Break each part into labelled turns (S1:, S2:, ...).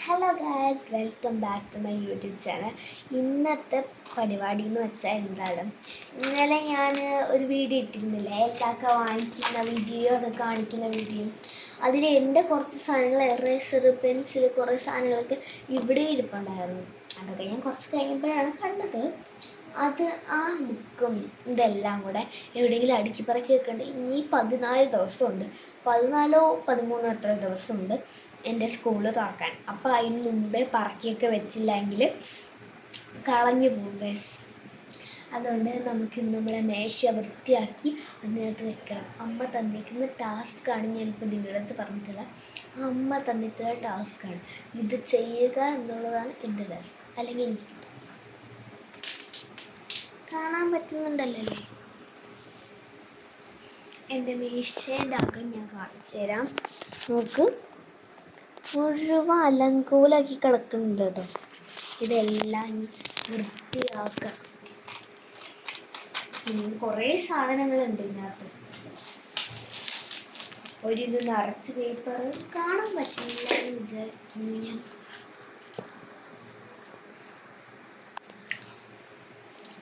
S1: Hello guys, welcome back to my YouTube channel. ഇന്നത്തെ പരിപാടി എന്ന് വെച്ചാൽ എന്താണ്, ഇന്നലെ ഞാൻ ഒരു വീഡിയോ ഇട്ടിരുന്നില്ലേ, എല്ലാവർക്കും വാങ്ങിക്കുന്ന വീഡിയോ, അത് കാണിക്കുന്ന വീഡിയോ. അതിൽ എൻ്റെ കുറച്ച് സാധനങ്ങൾ, എറേസർ, പെൻസിൽ, കുറേ സാധനങ്ങളൊക്കെ ഇവിടെ ഇരിപ്പുണ്ടായിരുന്നു. അതൊക്കെ ഞാൻ കുറച്ച് കഴിഞ്ഞപ്പോഴാണ് കണ്ടത്. അത് ആ ബുക്കും ഇതെല്ലാം കൂടെ എവിടെയെങ്കിലും അടുക്കി പറക്കി വെക്കേണ്ട. ഇനി 14 ദിവസമുണ്ട്, 14 13 എത്ര ദിവസമുണ്ട് എൻ്റെ സ്കൂള് തുറക്കാൻ. അപ്പോൾ അതിന് മുമ്പേ പറക്കിയൊക്കെ വെച്ചില്ലെങ്കിൽ കളഞ്ഞു പോകും ഗൈസ്. അതുകൊണ്ട് നമുക്ക് നമ്മളെ മേശ വൃത്തിയാക്കി അതിനകത്ത് വെക്കണം. അമ്മ തന്നിരിക്കുന്ന ടാസ്ക്കാണ്, ഞാനിപ്പോൾ നിങ്ങളടുത്ത് പറഞ്ഞിട്ടില്ല. അമ്മ തന്നിട്ടുള്ള ടാസ്ക്കാണ് ഇത് ചെയ്യുക എന്നുള്ളതാണ് എൻ്റെ ടാസ്ക്. അല്ലെങ്കിൽ എനിക്ക് കാണാൻ പറ്റുന്നുണ്ടല്ലോ എൻ്റെ മേശയുടെ അകം ഞാൻ കാണിച്ചു തരാം. നോക്ക്, മുഴുവൻ അലങ്കോലാക്കി കിടക്കുന്നുണ്ട് കേട്ടോ. ഇതെല്ലാം ഇനി വൃത്തിയാക്കണം. പിന്നെ കുറേ സാധനങ്ങളുണ്ട് ഇതിനകത്ത്. ഒരിത് നിറച്ച് പേപ്പർ കാണാൻ പറ്റില്ല എന്ന് വിചാരിക്കുന്നു ഞാൻ.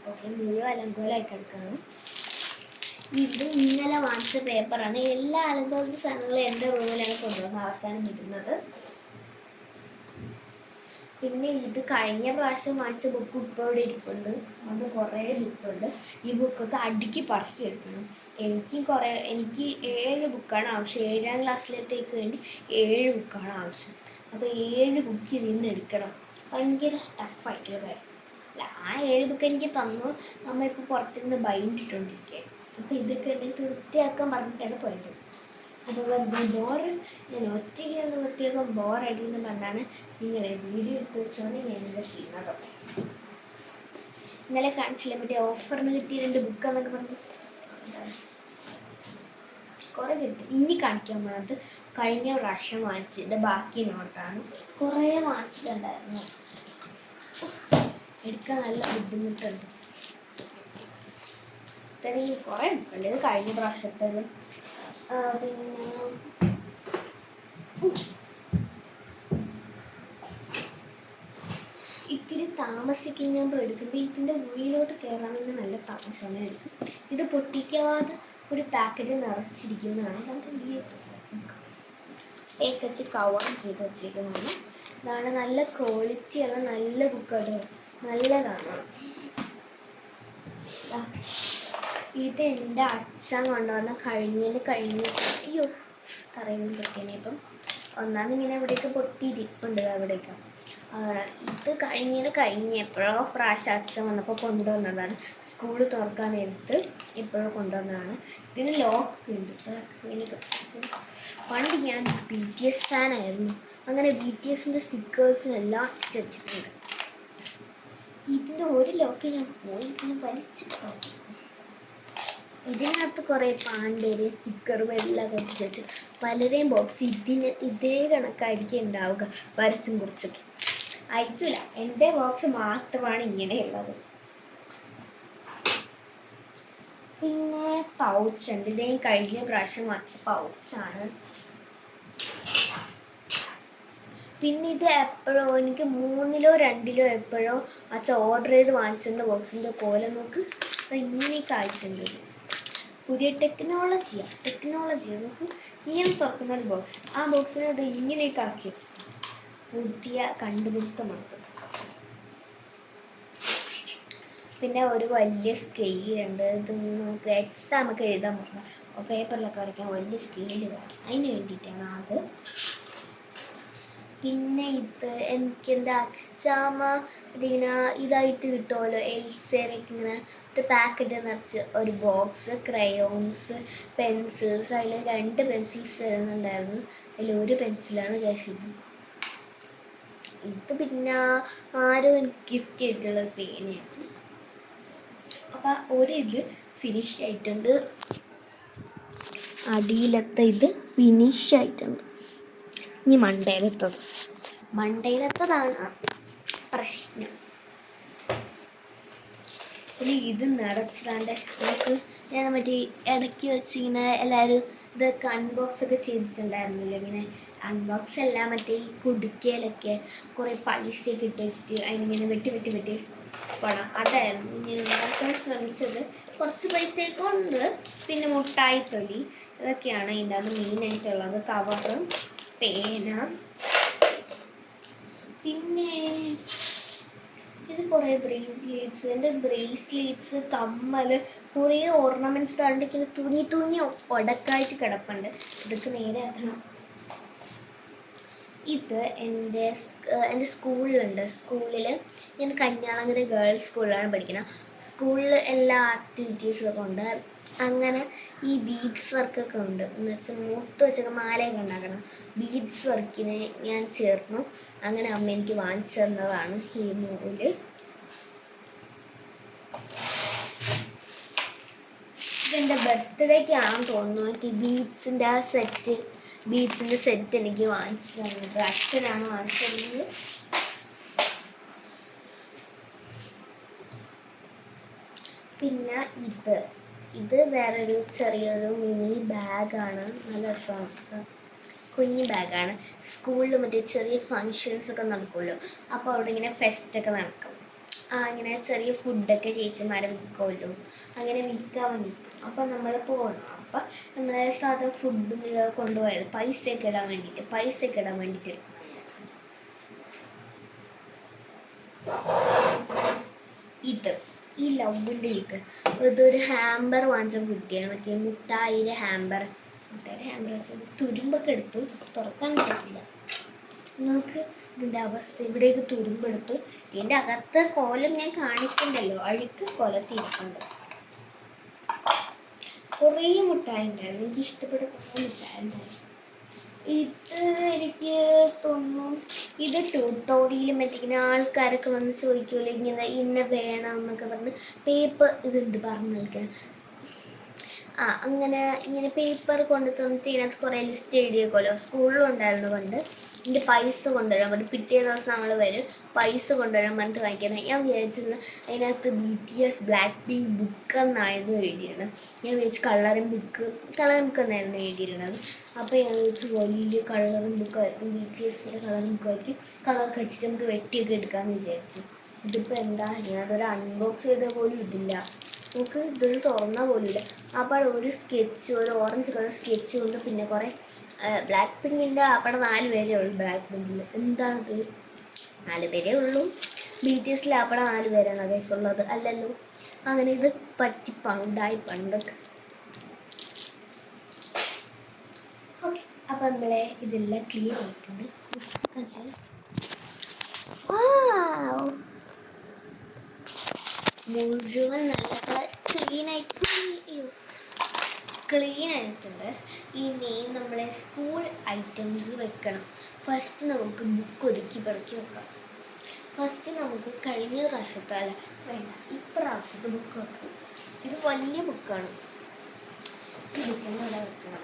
S1: ഓക്കെ, മുഴുവൻ അലങ്കോലായി കിടക്കണം. ഇത് ഇന്നലെ വാങ്ങിച്ച പേപ്പറാണ്. എല്ലാ അലങ്കോലത്തെ സാധനങ്ങളും എൻ്റെ റൂമിലാണ് കൊണ്ടുവന്ന് അവസാനം ഇടുന്നത്. പിന്നെ ഇത് കഴിഞ്ഞ പ്രാവശ്യം വാങ്ങിച്ച ബുക്ക് ഇപ്പോൾ ഇവിടെ ഇരിപ്പുണ്ട്. അത് കുറേ ബുക്കുണ്ട്. ഈ ബുക്കൊക്കെ അടുക്കി പറക്കി വെക്കണം. എനിക്ക് 7 ബുക്കാണ് ആവശ്യം. 7ാം ക്ലാസ്സിലത്തേക്ക് വേണ്ടി 7 ബുക്കാണ് ആവശ്യം. അപ്പോൾ 7 ബുക്ക് ഇതിൽ നിന്ന് എടുക്കണം. ഭയങ്കര ടഫായിട്ടുള്ള കാര്യം. അല്ല, ആ 7 ബുക്ക് എനിക്ക് തന്നു. അമ്മ ഇപ്പോൾ പുറത്തുനിന്ന് ബൈൻഡിട്ടുകൊണ്ടിരിക്കുകയാണ്. അപ്പോൾ ഇതൊക്കെ എനിക്ക് വൃത്തിയാക്കാൻ പറഞ്ഞിട്ടാണ് പോയത്. അപ്പോൾ ഞാൻ ഒറ്റയ്ക്ക് ഒന്ന് വൃത്തിയാക്കാൻ ബോറടി എന്ന് പറഞ്ഞാണ് നിങ്ങളെ വീഡിയോ എടുത്ത് വെച്ചാണ് ഞാനിത് ചെയ്യുന്നത്. ഇന്നലെ കാണിച്ചില്ല, മറ്റേ ഓഫറിന് കിട്ടിയ 2 ബുക്ക് എന്നൊക്കെ പറഞ്ഞു കുറേ കിട്ടി. ഇനി കാണിക്കാൻ പോണത് കഴിഞ്ഞ പ്രാവശ്യം വാങ്ങിച്ചിട്ട് ബാക്കി നോട്ടാണ്. കുറേ വാങ്ങിച്ചിട്ടുണ്ടായിരുന്നു. എടുക്കാൻ നല്ല ബുദ്ധിമുട്ടുണ്ട്. ഇത്രയും കുറേ ബുക്കുണ്ട്. ഇത് കഴിഞ്ഞ പ്രാവശ്യത്തേത്. പിന്നെ ഇത്തിരി താമസിക്കുമ്പോൾ എടുക്കുമ്പോൾ ഇതിൻ്റെ ഉള്ളിലോട്ട് കയറാൻ വേണ്ടി നല്ല സമയമായിരിക്കും. ഇത് പൊട്ടിക്കാതെ ഒരു പാക്കറ്റ് നിറച്ചിരിക്കുന്നതാണ്. അതിൻ്റെ പാക്കറ്റ് കവർ ചെയ്ത് വെച്ചിരിക്കുന്നതാണ്. ഇതാണ് നല്ല ക്വാളിറ്റിയുള്ള നല്ല ബുക്കാണ്, നല്ലതാണ്. ഇത് എൻ്റെ അച്ഛൻ കൊണ്ടുവന്ന അയ്യോ തറയും പൊട്ടിനെ. ഇപ്പം ഒന്നാമത് ഇങ്ങനെ ഇവിടേക്ക് പൊട്ടിയിരിപ്പുണ്ട് അവിടേക്ക്. ഇത് കഴിഞ്ഞപ്പോഴോ പ്രാവശ്യം അച്ഛൻ വന്നപ്പോൾ കൊണ്ടുവന്നതാണ്. സ്കൂൾ തുറക്കാൻ നേരത്ത് ഇപ്പോഴോ കൊണ്ടുവന്നതാണ്. ഇതിന് ലോക്ക് ഉണ്ട്. ഇങ്ങനെയൊക്കെ പണ്ട് ഞാൻ BTS ഫാനായിരുന്നു. അങ്ങനെ BTSൻ്റെ സ്റ്റിക്കേഴ്സും എല്ലാം വെച്ചിട്ടുണ്ട്. ഇതിൻ്റെ ഒരു ലോക്ക് ഞാൻ പോയി വലിച്ചിട്ടോ. ഇതിനകത്ത് കുറേ പാണ്ടേര് സ്റ്റിക്കറും എല്ലാം കുറച്ച് വെച്ച് പലരെയും ബോക്സ് ഇതേ കണക്കായിരിക്കും ഉണ്ടാവുക, വരച്ചും കുറിച്ചൊക്കെ ആയിരിക്കില്ല. എൻ്റെ ബോക്സ് മാത്രമാണ് ഇങ്ങനെയുള്ളത്. പിന്നെ പൗച്ചുണ്ട്. ഇത് കഴിഞ്ഞ പ്രാവശ്യം വാങ്ങിച്ച പൗച്ചാണ്. പിന്നെ ഇത് എപ്പോഴോ എനിക്ക് 3ലോ 2ലോ എപ്പോഴോ അച്ഛൻ ഓർഡർ ചെയ്ത് വാങ്ങിച്ചിരുന്ന ബോക്സിൻ്റെ കോലം നോക്ക്, ഇങ്ങനെയൊക്കെ ആയിട്ടുണ്ട്. പുതിയ ടെക്നോളജി നമുക്ക് ഇങ്ങനെ തുറക്കുന്ന ഒരു ബോക്സ്. ആ ബോക്സിന് അത് ഇങ്ങനെയൊക്കെ ആക്കി വെച്ചത് പുതിയ കണ്ടുപിടുത്തമാണ്. പിന്നെ ഒരു വലിയ സ്കെയിലുണ്ട്. ഇത് നമുക്ക് എക്സാമൊക്കെ എഴുതാൻ പറ്റില്ല, പേപ്പറിലൊക്കെ വരയ്ക്കാൻ വലിയ സ്കെയില് വേണം. അതിന് വേണ്ടിയിട്ടാണ് അത്. പിന്നെ ഇത് എനിക്ക് എൻ്റെ അച്ഛാമ്മ ഇതിങ്ങനെ ഇതായിട്ട് കിട്ടുമല്ലോ, എൽസേരൊക്കെ ഇങ്ങനെ ഒരു പാക്കറ്റ് നിറച്ച് ഒരു ബോക്സ്, ക്രയോൺസ്, പെൻസിൽസ്. അതിൽ 2 പെൻസിൽസ് വരുന്നുണ്ടായിരുന്നു. അതിലൊരു പെൻസിലാണ് ഗൈസ് ഇത്. പിന്നെ ആരും എനിക്ക് ഗിഫ്റ്റ് ചെയ്തിട്ടുള്ള പേനയാണ്. അപ്പം ഇത് ഫിനിഷ് ആയിട്ടുണ്ട്. അടിയിലത്തെ ഇത് ഫിനിഷ് ആയിട്ടുണ്ട്. ഇനി മണ്ടയിലത്തതാണ് പ്രശ്നം. ഇനി ഇത് നിറച്ചതാണ്ട് നമുക്ക് ഞാൻ മറ്റേ ഇടയ്ക്ക് വെച്ചിങ്ങനെ എല്ലാവരും ഇതൊക്കെ അൺബോക്സ് ഒക്കെ ചെയ്തിട്ടുണ്ടായിരുന്നില്ല. ഇങ്ങനെ അൺബോക്സ് എല്ലാം മറ്റേ ഈ കുടുക്കയിലൊക്കെ കുറേ പൈസയൊക്കെ ഇട്ട് വെച്ചിട്ട് അതിനിങ്ങനെ വെട്ടി പണം അതായിരുന്നു ഇങ്ങനെ ഉണ്ടാക്കാൻ ശ്രമിച്ചത്. കുറച്ച് പൈസയൊക്കെ ഉണ്ട്. പിന്നെ മുട്ടായി തൊലി ഇതൊക്കെയാണ് ഇതിൻ്റെ അത് മെയിനായിട്ടുള്ളത്. കവറ്, പേന, പിന്നെ ഇത് കുറേ ബ്രേസ്ലെറ്റ്സ്. എൻ്റെ ബ്രേസ്ലെറ്റ്സ്, കമ്മൽ, കുറേ ഓർണമെൻറ്റ്സ് കണ്ടിങ്ങനെ തുണി ഉടക്കായിട്ട് കിടപ്പുണ്ട്. ഇതൊക്കെ നേരെ ആക്കണം. ഇത് എൻ്റെ സ്കൂളിലുണ്ട്. സ്കൂളിൽ ഞാൻ കന്യാളങ്ങര ഗേൾസ് സ്കൂളിലാണ് പഠിക്കുന്നത്. സ്കൂളിൽ എല്ലാ ആക്ടിവിറ്റീസൊക്കെ ഉണ്ട്. അങ്ങനെ ഈ ബീഡ്സ് വർക്കൊക്കെ ഉണ്ട്. എന്ന് വെച്ചാൽ മൂത്ത് വെച്ചൊക്കെ മാലയൊക്കെ ഉണ്ടാക്കണം. ബീഡ്സ് വർക്കിന് ഞാൻ ചേർന്നു. അങ്ങനെ അമ്മ എനിക്ക് വാങ്ങിച്ചു തന്നതാണ് ഈ നൂല്. ഇതെൻ്റെ ബർത്ത്ഡേക്കാണെന്ന് തോന്നുന്നു. എനിക്ക് ബീഡ്സിൻ്റെ സെറ്റ് എനിക്ക് വാങ്ങിച്ചു തന്നത്. അച്ഛനാണ് വാങ്ങിച്ചു തന്നത്. പിന്നെ ഇത് വേറൊരു ചെറിയൊരു മിനി ബാഗാണ്. നല്ല രസമാണ്. കുഞ്ഞു ബാഗാണ്. സ്കൂളിൽ മറ്റേ ചെറിയ ഫങ്ഷൻസൊക്കെ നടക്കുമല്ലോ, അപ്പോൾ അവിടെ ഇങ്ങനെ ഫെസ്റ്റൊക്കെ നടക്കും. ഇങ്ങനെ ചെറിയ ഫുഡൊക്കെ ചേച്ചിമാരെ വിൽക്കുമല്ലോ, അങ്ങനെ വിൽക്കാൻ വേണ്ടിയിട്ട്. അപ്പോൾ നമ്മൾ പോകണം. അപ്പം നമ്മൾ സാധാ ഫുഡും ഇതൊക്കെ കൊണ്ടുപോയത് പൈസയൊക്കെ ഇടാൻ വേണ്ടിയിട്ട്. ഈ ലവിൻ്റെ ഇതൊരു ഹാമ്പർ വാങ്ങിച്ച കുട്ടിയാണ്. മറ്റേ മുട്ടായിയുടെ ഹാമ്പർ വെച്ചത്. തുരുമ്പൊക്കെ എടുത്തു, തുറക്കാൻ പറ്റില്ല. നമുക്ക് ഇതിൻ്റെ അവസ്ഥ. ഇവിടേക്ക് തുരുമ്പെടുത്തു. ഇതിൻ്റെ അകത്ത് കോലം ഞാൻ കാണിക്കണ്ടല്ലോ, അഴുക്ക് കൊലത്തിരിപ്പുണ്ട്. കുറേ മുട്ടായി ഉണ്ടായിരുന്നു. എനിക്ക് ഇഷ്ടപ്പെട്ട കുറേ മുട്ടായി ഉണ്ടായിരുന്നു. ഇത് എനിക്ക് തോന്നുന്നു ഇത് ട്യൂട്ടോറിയൽ മറ്റിങ്ങനെ ആൾക്കാരൊക്കെ വന്ന് ചോദിക്കുമല്ലോ, ഇന്ന വേണം എന്നൊക്കെ പറഞ്ഞ് പേപ്പർ ഇതെന്ത് പറഞ്ഞു നൽകണം. അങ്ങനെ ഇങ്ങനെ പേപ്പർ കൊണ്ട് തന്നിട്ട് ഇതിനകത്ത് കുറേ ലിസ്റ്റ് എഴുതിയേക്കുമല്ലോ. സ്കൂളിലും ഉണ്ടായിരുന്നു പണ്ട്. ഇതിൻ്റെ പൈസ കൊണ്ടുവരാൻ പറ്റും. പിറ്റേ ദിവസം നമ്മൾ വരും പൈസ കൊണ്ടുവരാൻ പറഞ്ഞിട്ട് വാങ്ങിക്കുന്നത്. ഞാൻ വിചാരിച്ചിരുന്നത് അതിനകത്ത് BTS ബ്ലാക്ക് പിങ്ക് ബുക്ക് എന്നായിരുന്നു എഴുതിയിരുന്നത്. ഞാൻ വിചാരിച്ചു കളറിംഗ് ബുക്ക് എന്നായിരുന്നു എഴുതിയിരുന്നത്. അപ്പോൾ ഞാൻ വിചാരിച്ചു വലിയ കളറിംഗ് ബുക്കായിരിക്കും, BTSൻ്റെ കളറിംഗ് ബുക്കായിരിക്കും. കളർ അടിച്ചിട്ട് നമുക്ക് വെട്ടിയൊക്കെ എടുക്കാമെന്ന് വിചാരിച്ചു. ഇതിപ്പോൾ എന്താ, ഞാനതൊരു അൺബോക്സ് ചെയ്ത പോലും ഇതില്ല. നമുക്ക് ഇതൊരു തുറന്ന പോലുമില്ല. അപ്പോൾ ഒരു ഓറഞ്ച് കളർ സ്കെച്ച് കൊണ്ട് പിന്നെ കുറേ ബ്ലാക്ക് പിങ്കിൻ്റെ അവിടെ 4 പേരേ ഉള്ളൂ. ബ്ലാക്ക് പിങ്കിൽ എന്താണിത്, 4 പേരേ ഉള്ളൂ. BTSൽ അവിടെ 4 പേരാണ് അതേസുള്ളത് അല്ലല്ലോ. അങ്ങനെ ഇത് പണ്ടൊക്കെ. ഓക്കെ, അപ്പം നമ്മളെ ഇതെല്ലാം ക്ലീൻ ആയിട്ടുണ്ട്. മുഴുവൻ നല്ല ക്ലീൻ ആയിട്ടുണ്ട്. ഇനി നമ്മളെ സ്കൂൾ ഐറ്റംസ് വെക്കണം. ഫസ്റ്റ് നമുക്ക് ബുക്ക് ഒതുക്കി പെറുക്കി വെക്കാം. ഫസ്റ്റ് നമുക്ക് കഴിഞ്ഞ പ്രാവശ്യത്തെ ഇപ്രാവശ്യത്തെ ബുക്ക് വെക്കണം. ഇത് വലിയ ബുക്കാണ്. ഈ ബുക്കിൻ്റെ ഇവിടെ വെക്കണം.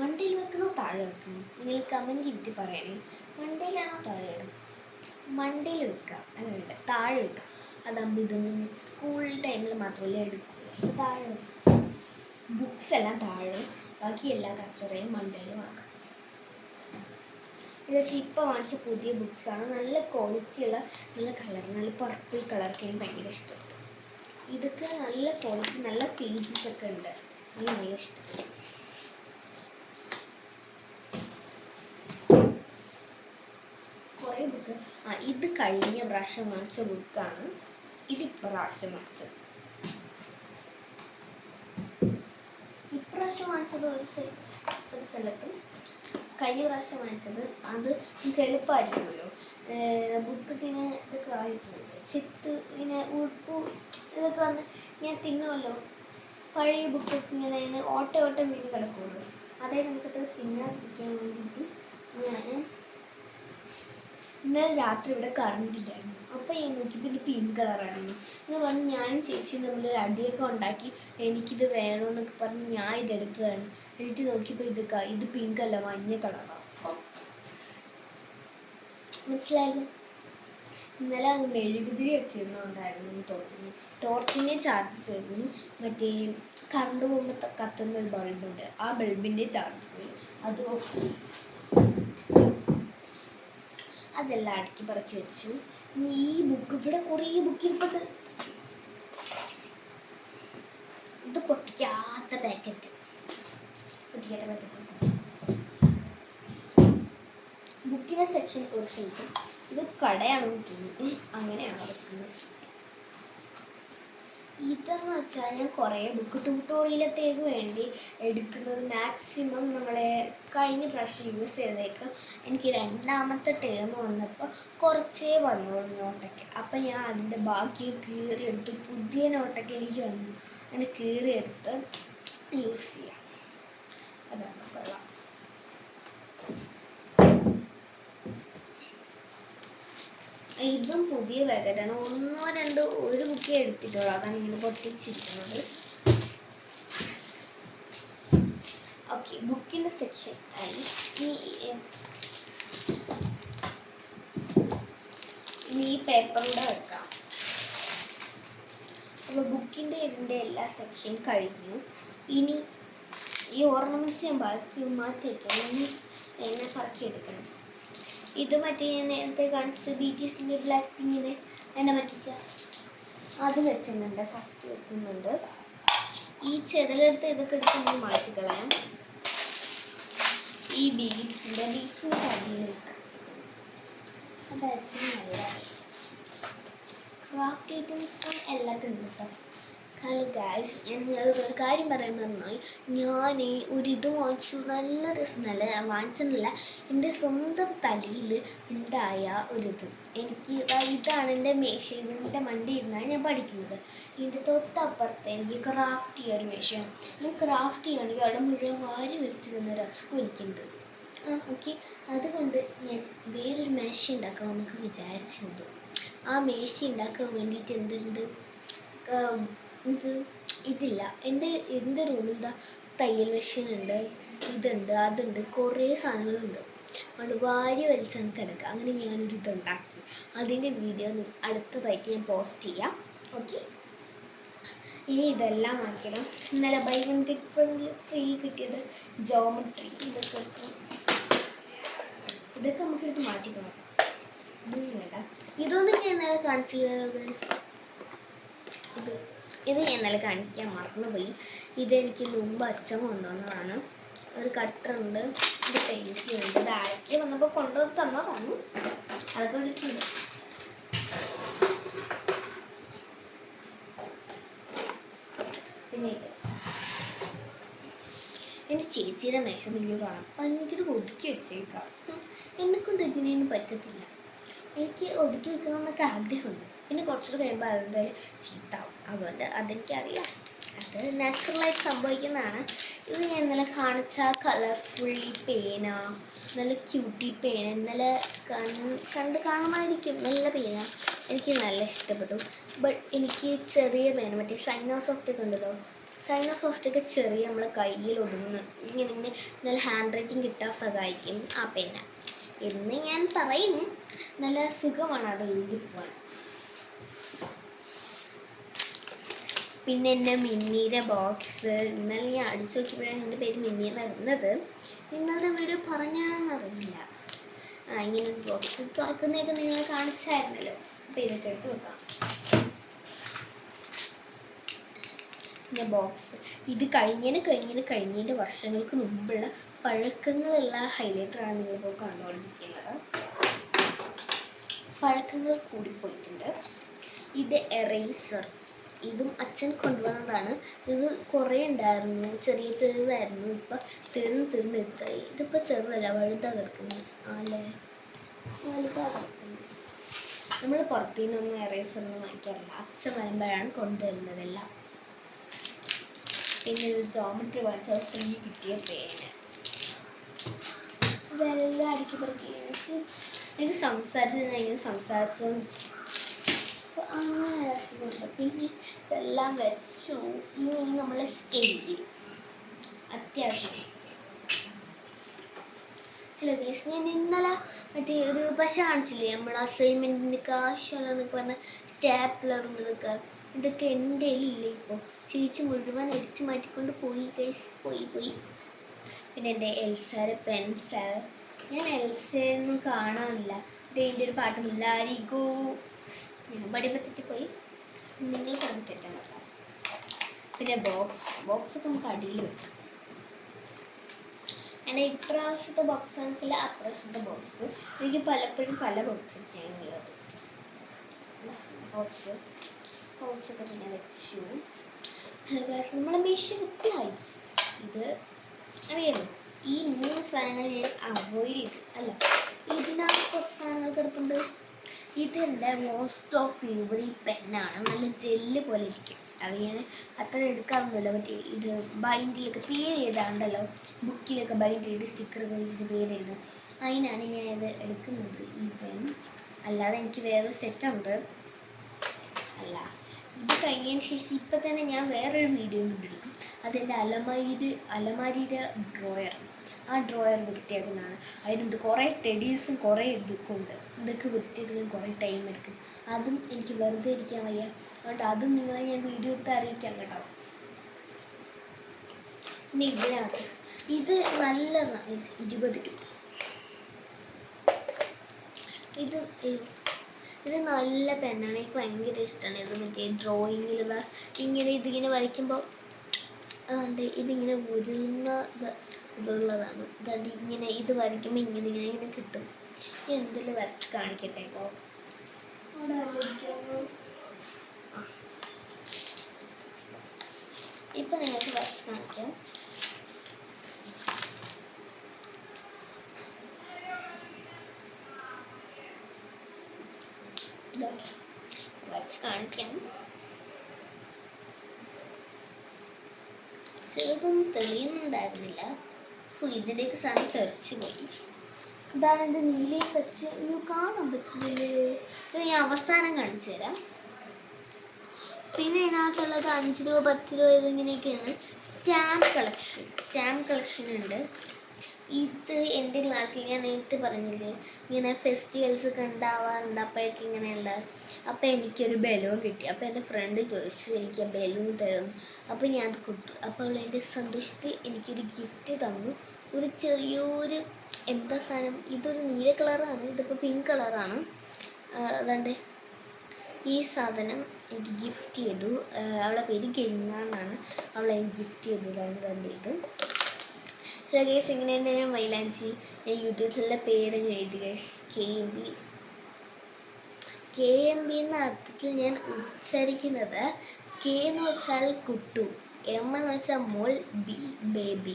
S1: മണ്ടയിൽ വെക്കണോ താഴെ വെക്കണോ? നിങ്ങൾ കമൻറ്റ് ഇട്ട് പറയണേ. മണ്ടയിലാണോ താഴെയാണോ? മണ്ടയിൽ വെക്കാം, അല്ല വേണ്ട താഴെ വെക്കാം. അതാകുമ്പോൾ ഇതൊന്നും സ്കൂൾ ടൈമിൽ മാത്രമല്ലേ എടുക്കുള്ളൂ. താഴെ വെക്കാം. ബുക്സ് എല്ലാം താഴെ, ബാക്കി എല്ലാ കച്ചറയും മണ്ടയിലും ആക്കാം. ഇതൊക്കെ ഇപ്പോൾ വാങ്ങിച്ച പുതിയ ബുക്സാണ്. നല്ല ക്വാളിറ്റിയുള്ള നല്ല കളർ, നല്ല പർപ്പിൾ കളർക്ക് എനിക്ക് ഭയങ്കര ഇഷ്ടം. ഇതൊക്കെ നല്ല ക്വാളിറ്റി, നല്ല പേജസ് ഒക്കെ ഉണ്ട്. എനിക്ക് നല്ല ഇഷ്ടം. കുറേ ബുക്ക്. ഇത് കഴിഞ്ഞ പ്രാവശ്യം വാങ്ങിച്ച ബുക്കാണ്. ഇപ്രാവശ്യം വാങ്ങിച്ചത്. ഇപ്രാവശ്യം വാങ്ങിച്ചത് ഒരു സ്ഥലത്തും, കഴിഞ്ഞ പ്രാവശ്യം വാങ്ങിച്ചത് അത് നമുക്ക് എളുപ്പമായിരിക്കുമല്ലോ. ബുക്കൊക്കെ ഇങ്ങനെ ഇതൊക്കെ ആയിട്ടുണ്ട്. ചിത്ത് ഇങ്ങനെ ഇതൊക്കെ വന്ന് ഞാൻ തിന്നുമല്ലോ. പഴയ ബുക്കൊക്കെ ഇങ്ങനെ ഓട്ട വീണ് കിടക്കുമല്ലോ. അതായത് നമുക്കത് തിന്നാതിരിക്കാൻ വേണ്ടിയിട്ട് ഞാൻ ഇന്നലെ രാത്രി ഇവിടെ കറണ്ടില്ലായിരുന്നു. അപ്പോൾ ഞാൻ നോക്കിയപ്പോൾ ഇത് പിങ്ക് കളറായിരുന്നു എന്ന് പറഞ്ഞ് ഞാനും ചേച്ചിയും തമ്മിലൊരു അടിയൊക്കെ ഉണ്ടാക്കി. എനിക്കിത് വേണമെന്നൊക്കെ പറഞ്ഞ് ഞാൻ ഇതെടുത്തതാണ്. എന്നിട്ട് നോക്കിയപ്പോൾ ഇത് പിങ്ക് അല്ല, മഞ്ഞ കളറാണ്. മനസ്സിലായല്ലോ. ഇന്നലെ അങ്ങ് മെഴുകുതിരി വെച്ചിരുന്നുണ്ടായിരുന്നു തോന്നുന്നു. ടോർച്ചിൻ്റെ ചാർജ് തീർന്നു. മറ്റേ കറണ്ട് പോകുമ്പോൾ കത്തുന്ന ഒരു ബൾബുണ്ട്, ആ ബൾബിൻ്റെ ചാർജ് പോയി. അത് അതെല്ലാം അടുക്കി പറക്കി വെച്ചു. ഈ ബുക്ക്, ഇവിടെ കുറേ ബുക്ക് ഇരിപ്പുണ്ട്. ഇത് പൊട്ടിക്കാത്ത പാക്കറ്റ്, ബുക്കിൻ്റെ സെക്ഷൻ ഒരു സ്ഥലത്ത്. ഇത് കടയാണ് വെക്കുന്നത്, അങ്ങനെയാണ് വെക്കുന്നത്. ഇതെന്ന് വെച്ചാൽ ഞാൻ കുറേ ബുക്ക് ട്യൂട്ടോറിയലത്തേക്ക് വേണ്ടി എടുക്കുന്നത്. മാക്സിമം നമ്മളെ കഴിഞ്ഞ പ്രാവശ്യം യൂസ് ചെയ്തേക്ക് എനിക്ക് രണ്ടാമത്തെ ടേം വന്നപ്പോൾ കുറച്ചേ വന്നോളൂ നോട്ടൊക്കെ. അപ്പം ഞാൻ അതിൻ്റെ ബാക്കി കീറിയെടുത്ത് പുതിയ നോട്ടൊക്കെ എനിക്ക് വന്നു, അങ്ങനെ കീറിയെടുത്ത് യൂസ് ചെയ്യാം. അതാണ് കൊള്ളാം. ഇതും പുതിയ പാക്കറ്റാണ്. ഒന്നോ രണ്ടോ ഒരു ബുക്കേ എടുത്തിട്ടുള്ളൂ, അതാണ് ഇങ്ങനെ പൊട്ടിച്ചിരിക്കുന്നത്. ഓക്കെ, ബുക്കിൻ്റെ സെക്ഷൻ ആയി. ഇനി ഈ പേപ്പറിൻ്റെ വെക്കാം. അപ്പോൾ ബുക്കിൻ്റെ ഇതിൻ്റെ എല്ലാ സെക്ഷൻ കഴിഞ്ഞു. ഇനി ഈ ഓർണമെൻറ്റ്സ് ഞാൻ ബാക്കി മാറ്റി വയ്ക്കണം. ഇനി എന്നെ പറക്കിയെടുക്കണം. ഇത് മറ്റേ ഞാൻ നേരത്തെ കാണിച്ച BTSൻ്റെ ബ്ലാക്ക് പിങ്കിനെ എന്നെ പറ്റിച്ച അത് വെക്കുന്നുണ്ട്, ഫസ്റ്റ് വെക്കുന്നുണ്ട്. ഈ ചെതലെടുത്ത് ഇതൊക്കെ എടുത്ത് മാറ്റിക്കളയാം. ഈ ബീഡ്സിൻ്റെ കടിയിൽ വെക്കാം. അതായിരിക്കും നല്ലത്. ക്രാഫ്റ്റ് ഐറ്റംസും എല്ലാം ഉണ്ട് കേട്ടോ. ഹലോ ഗായ്സ്, ഞാൻ നിങ്ങളൊരു കാര്യം പറയാൻ പറഞ്ഞാൽ, ഞാൻ ഒരിത് വാങ്ങിച്ചു. നല്ല രസം, നല്ല വാങ്ങിച്ചെന്നല്ല, എൻ്റെ സ്വന്തം തലയിൽ ഉണ്ടായ ഒരിത്. എനിക്ക് ഇതാണ് എൻ്റെ മേശയിൽ, എൻ്റെ മണ്ടി ഇരുന്നാണ് ഞാൻ പഠിക്കുന്നത്. ഇതിൻ്റെ തൊട്ടപ്പുറത്ത് എനിക്ക് ക്രാഫ്റ്റ് ചെയ്യാൻ ഒരു മേശയാണ്. ഞാൻ ക്രാഫ്റ്റ് ചെയ്യുകയാണെങ്കിൽ അവിടെ മുഴുവൻ വാരി വലിച്ചിരുന്ന രസം എനിക്കുണ്ട്. ഓക്കെ, അതുകൊണ്ട് ഞാൻ വേറൊരു മേശ ഉണ്ടാക്കണമെന്നൊക്കെ വിചാരിച്ചിട്ടുണ്ട്. ആ മേശ ഉണ്ടാക്കാൻ വേണ്ടിയിട്ട് എന്തുണ്ട്, ഇതില്ല. എൻ്റെ റൂമിൽ ഇതാ തയ്യൽ മെഷീനുണ്ട്, ഇതുണ്ട്, അതുണ്ട്, കുറേ സാധനങ്ങളുണ്ട്. അതുകൊണ്ട് വാരി വലിച്ചാണ് കിടക്കുക. അങ്ങനെ ഞാനൊരു ഇതുണ്ടാക്കി. അതിൻ്റെ വീഡിയോ അടുത്തതായിട്ട് ഞാൻ പോസ്റ്റ് ചെയ്യാം. ഓക്കെ, ഇനി ഇതെല്ലാം വാങ്ങിക്കണം. ഇന്നലെ buy one get one free കിട്ടിയത് ജോമെട്രി. ഇതൊക്കെ നമുക്കെടുത്ത് മാറ്റിക്കണം. ഇതൊന്നും വേണ്ട. ഇതൊന്നും ഞാൻ ഇന്നലെ കാണിച്ചില്ല. ഇത് ഞാൻ ഇന്നലെ കാണിക്കാൻ മറന്നുപോയി. ഇതെനിക്ക് മുമ്പ് അച്ഛൻ കൊണ്ടുവന്നതാണ്. ഒരു കട്ടറുണ്ട്, ഒരു പെൻസിലുണ്ട്. ഇത് ആരൊക്കെ വന്നപ്പോൾ കൊണ്ടുവന്ന് തന്നതാണ്. അതൊക്കെ വിളിക്കുന്നുണ്ട്. പിന്നെ ഇത് എൻ്റെ ചേച്ചിയുടെ മേശ നിങ്ങൾ കാണാം, ഭയങ്കര ഒതുക്കി വെച്ചേക്കാം. എന്നെക്കൊണ്ട് എങ്ങനെയൊന്നും പറ്റത്തില്ല. എനിക്ക് ഒതുക്കി വെക്കണമെന്നൊക്കെ ആഗ്രഹമുണ്ട്. പിന്നെ കുറച്ചുകൂടെ കഴിയുമ്പോൾ അതെന്തായാലും ചീത്താവും. അതുകൊണ്ട് അതെനിക്കറിയാം, അത് നാച്ചുറലായിട്ട് സംഭവിക്കുന്നതാണ്. ഇത് ഞാൻ ഇന്നലെ കാണിച്ച കളർഫുൾ പേന, നല്ല ക്യൂട്ടി പേന, ഇന്നലെ കണ്ട് കാണുമായിരിക്കും. നല്ല പേന, എനിക്ക് നല്ല ഇഷ്ടപ്പെട്ടു. ബട്ട് എനിക്ക് ചെറിയ പേന, മറ്റേ സൈനോസോഫ്റ്റൊക്കെ ഉണ്ടല്ലോ, സൈനോസോഫ്റ്റൊക്കെ ചെറിയ നമ്മളെ കയ്യിൽ ഒതുങ്ങുന്നു. ഇങ്ങനെ നല്ല ഹാൻഡ് റൈറ്റിംഗ് കിട്ടാൻ സഹായിക്കും ആ പേന എന്ന് ഞാൻ പറയും. നല്ല സുഖമാണ് അത് എഴുതി പോകാൻ. പിന്നെ എൻ്റെ മിന്നിയുടെ ബോക്സ് ഇന്നലെ ഞാൻ അടിച്ചു നോക്കിയപ്പോഴാണ് എൻ്റെ പേര് മിന്നിയെന്ന് അറിയുന്നത്. ഇന്നത്തെ വീഡിയോ പറഞ്ഞാണെന്ന് അറിയില്ല. ഇങ്ങനെ ഒരു ബോക്സ് തുറക്കുന്നതൊക്കെ നിങ്ങൾ കാണിച്ചായിരുന്നല്ലോ. അപ്പോൾ ഇതൊക്കെ എടുത്ത് വെക്കാം. പിന്നെ ബോക്സ് ഇത് കഴിഞ്ഞതിൻ്റെ വർഷങ്ങൾക്ക് മുമ്പുള്ള പഴക്കങ്ങളുള്ള ഹൈലൈറ്ററാണ് നിങ്ങളിപ്പോൾ കണ്ടുകൊണ്ടിരിക്കുന്നത്. പഴക്കങ്ങൾ കൂടിപ്പോയിട്ടുണ്ട്. ഇത് എറേസർ, ഇതും അച്ഛൻ കൊണ്ടുവന്നതാണ്. ഇത് കുറേ ഉണ്ടായിരുന്നു, ചെറുതായിരുന്നു. ഇപ്പം തീർന്ന് ഇത്രയും. ഇതിപ്പോൾ ചെറുതല്ല, വലുതാ കിടക്കുന്നത്. അല്ലേ, വലുതാ കിടക്കുന്നത്. നമ്മൾ പുറത്തു നിന്നൊന്നും എറേസറൊന്നും വാങ്ങിക്കാറില്ല, അച്ഛൻ വരുമ്പോഴാണ് കൊണ്ടുവരുന്നതെല്ലാം. പിന്നെ ഇത് ജോമെട്രി വാങ്ങിച്ച ഫ്രീ കിട്ടിയ പേന. ഇതെല്ലാം അടുക്കി പറക്കി എനിക്ക് സംസാരിച്ചു അങ്ങനെ രസമുണ്ട്. പിന്നെ ഇതെല്ലാം വെച്ചു. ഇനി നമ്മൾ സ്കെയിൽ അത്യാവശ്യം. ഹലോ ഗൈസ്, ഞാൻ ഇന്നലെ മറ്റേ ഒരു പശ കാണിച്ചില്ലേ നമ്മൾ അസൈൻമെൻറ്റിന് കാശുള്ളതെന്നൊക്കെ പറഞ്ഞ സ്റ്റാപ്ലറും ഇതൊക്കെ എൻ്റെ കയ്യിലില്ല ഇപ്പോൾ. ചേച്ചി മുഴുവൻ അടിച്ച് മാറ്റിക്കൊണ്ട് പോയി ഗൈസ്, പോയി. പിന്നെ എൻ്റെ എൽസാറ് പെൻസാറ്, ഞാൻ എൽസയൊന്നും കാണാനില്ല. ഇത് എൻ്റെ ഒരു പാട്ട് ലാരിഗോ, ഞാൻ പഠിപ്പത്തിട്ട് പോയി, നിങ്ങൾ കണ്ടിട്ടാണ് പറഞ്ഞത്. പിന്നെ ബോക്സൊക്കെ നമുക്ക് അടിയിൽ വെക്കാം. എൻ്റെ ഇപ്രാവശ്യത്തെ ബോക്സ് എനിക്കില്ല, അപ്രാവശ്യത്തെ ബോക്സ് എനിക്ക് പലപ്പോഴും പല ബോക്സൊക്കെയാണ് ഉള്ളത്. ബോക്സൊക്കെ പിന്നെ വെച്ചു. നമ്മളെ മീശ വൃത്തിയായി. ഇത് അറിയാലോ, ഈ 3 സാധനങ്ങൾ ഞാൻ അവോയ്ഡ് ചെയ്തു. അല്ല, ഇതിനകത്ത് കുറച്ച് സാധനങ്ങൾ കിടപ്പുണ്ട്. ഇതെൻ്റെ മോസ്റ്റ് ഓഫ് ഫേവറേറ്റ് പെന്നാണ്. നല്ല ജെല്ല് പോലെ ഇരിക്കും. അത് ഞാൻ അത്ര എടുക്കാറൊന്നുമില്ല. മറ്റേ ഇത് ബൈൻഡിലൊക്കെ പേര് ചെയ്താണ്ടല്ലോ, ബുക്കിലൊക്കെ ബൈൻഡ് ചെയ്ത് സ്റ്റിക്കർ വെച്ചിട്ട് പേര് ചെയ്ത്, അതിനാണ് ഞാനിത് എടുക്കുന്നത്, ഈ പെൻ. അല്ലാതെ എനിക്ക് വേറെ സെറ്റുണ്ട്. അല്ല, ഇത് കഴിഞ്ഞതിന് ശേഷം ഇപ്പം തന്നെ ഞാൻ വേറൊരു വീഡിയോ കണ്ടിരിക്കും. അതെൻ്റെ അലമാരിയുടെ ഡ്രോയർ. ആ ഡ്രോയർ വൃത്തിയാക്കുന്നതാണ്. അതിനകത്ത് കുറേ ടെഡീസും കുറേ ഇതൊക്കെ ഉണ്ട്. ഇതൊക്കെ വൃത്തിയാക്കണമെങ്കിൽ കുറേ ടൈം എടുക്കും. അതും എനിക്ക് വെറുതെ ഇരിക്കാൻ വയ്യ. അതുകൊണ്ട് അതും നിങ്ങളെ ഞാൻ വീഡിയോ എടുത്ത് അറിയിക്കാം കേട്ടോ. പിന്നെ ഇതിനകത്ത് ഇത് നല്ലതാണ്, 20 രൂപ. ഇത് നല്ല പെന്നാണ്, എനിക്ക് ഭയങ്കര ഇഷ്ടമാണ്. ഇത് മറ്റേ ഡ്രോയിങ്ങിലുള്ള ഇതിങ്ങനെ വരയ്ക്കുമ്പോൾ അതുകൊണ്ട് ഇതിങ്ങനെ ഉരുളുന്ന ഇതുള്ളതാണ്. അതുകൊണ്ട് ഇങ്ങനെ ഇത് വരയ്ക്കുമ്പോൾ ഇങ്ങനെ കിട്ടും. എന്തെങ്കിലും വരച്ച് കാണിക്കട്ടെ. ഇപ്പോൾ ഇപ്പം നിങ്ങൾക്ക് വരച്ച് കാണിക്കാം. വരച്ച് കാണിക്കാം. ചെറുതൊന്നും തെളിയുന്നുണ്ടായിരുന്നില്ല. ഇതിൻ്റെയൊക്കെ സാധനം തെറിച്ച് പോയി. ഇതാണ് എൻ്റെ നീലയിൽ വെച്ച് കാണാൻ പറ്റുന്നില്ലേ. ഇത് ഞാൻ അവസാനം കാണിച്ചു തരാം. പിന്നെ ഇതിനകത്തുള്ളത് 5 രൂപ 10 രൂപ ഇതിങ്ങനെയൊക്കെയാണ്. സ്റ്റാമ്പ് കളക്ഷൻ ഉണ്ട്. ഇത് എൻ്റെ ക്ലാസ്സിൽ ഞാൻ നേരത്തെ പറഞ്ഞില്ലേ, ഇങ്ങനെ ഫെസ്റ്റിവൽസ് ഒക്കെ ഉണ്ടാവാറുണ്ട്. അപ്പോഴേക്കും ഇങ്ങനെയുള്ള, അപ്പോൾ എനിക്കൊരു ബലൂൺ കിട്ടി. അപ്പോൾ എൻ്റെ ഫ്രണ്ട് ചോദിച്ചു എനിക്ക് ആ ബലൂൺ തരുന്നു. അപ്പോൾ ഞാൻ അത് കൊടുത്തു. അപ്പോൾ എൻ്റെ സന്തോഷത്തിൽ എനിക്കൊരു ഗിഫ്റ്റ് തന്നു. ഒരു ചെറിയൊരു എന്താ സാധനം, ഇതൊരു നീല കളറാണ്, ഇതിപ്പോൾ പിങ്ക് കളറാണ്. അതുകൊണ്ട് ഈ സാധനം എനിക്ക് ഗിഫ്റ്റ് ചെയ്തു. അവളുടെ പേര് ഗംഗ എന്നാണ്. അവളെ ഗിഫ്റ്റ് ചെയ്തതാണ് തന്നെ ഇത്. ഗൈസ്, ഇങ്ങനെ തന്നെ ഒരു മൈലാഞ്ചി ഞാൻ യൂട്യൂബിലുള്ള പേര് എഴുതി ഗൈസ്. KMB എന്ന അർത്ഥത്തിൽ ഞാൻ ഉച്ചരിക്കുന്നത്. K എന്ന് വെച്ചാൽ കുട്ടു, M എന്ന് വെച്ചാൽ മോൾ, B baby.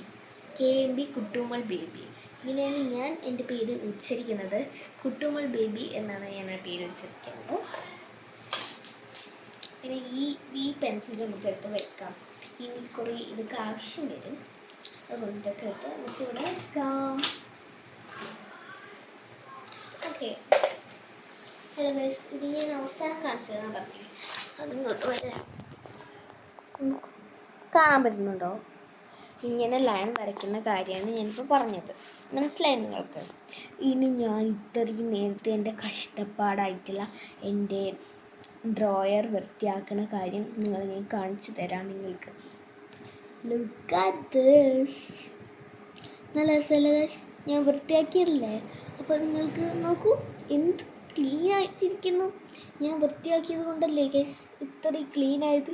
S1: KMB Kuttumol baby. ഇങ്ങനെയാണ് ഞാൻ എൻ്റെ പേര് ഉച്ചരിക്കുന്നത്. കുട്ടുമോൾ ബേബി എന്നാണ് ഞാൻ ആ പേര് ഉച്ചരിക്കുന്നത്. പിന്നെ ഈ പെൻസിൽ നമുക്ക് എടുത്ത് വെക്കാം. ഇനി കുറേ ഇതൊക്കെ ആവശ്യം വരും. അതുകൊണ്ട് ഇതൊക്കെ എടുത്ത് നമുക്കിവിടെ വെക്കാം. ഓക്കെ, ഹലോ ഗൈസ്, ഇത് ഞാൻ അവസാനം കാണിച്ചതാണ് പറഞ്ഞില്ലേ, അതിങ്ങോട്ട് വരാം. കാണാൻ പറ്റുന്നുണ്ടോ? ഇങ്ങനെ ലൈൻ വരയ്ക്കുന്ന കാര്യമാണ് ഞാനിപ്പോൾ പറഞ്ഞത്. മനസ്സിലായി നിങ്ങൾക്ക്? ഇനി ഞാൻ ഇത്രയും നേരത്തെ എൻ്റെ കഷ്ടപ്പാടായിട്ടുള്ള എൻ്റെ ഡ്രോയർ വൃത്തിയാക്കുന്ന കാര്യം ഞാൻ കാണിച്ചു തരാം നിങ്ങൾക്ക്. Look at this. നല്ല രസമല്ലേ? ഞാൻ വൃത്തിയാക്കിയല്ലേ? അപ്പോൾ നിങ്ങൾക്ക് നോക്കൂ, എന്ത് ക്ലീൻ ആയിട്ടിരിക്കുന്നു. ഞാൻ വൃത്തിയാക്കിയത് കൊണ്ടല്ലേ ഗൈസ് ഇത്രയും ക്ലീൻ ആയത്.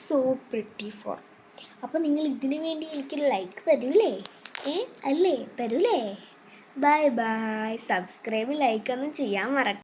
S1: So pretty for. അപ്പോൾ നിങ്ങൾ ഇതിനു വേണ്ടി എനിക്കൊരു ലൈക്ക് തരൂലേ? അല്ലേ? തരൂലേ? ബൈ. സബ്സ്ക്രൈബ് ലൈക്കൊന്നും ചെയ്യാൻ മറക്കാം.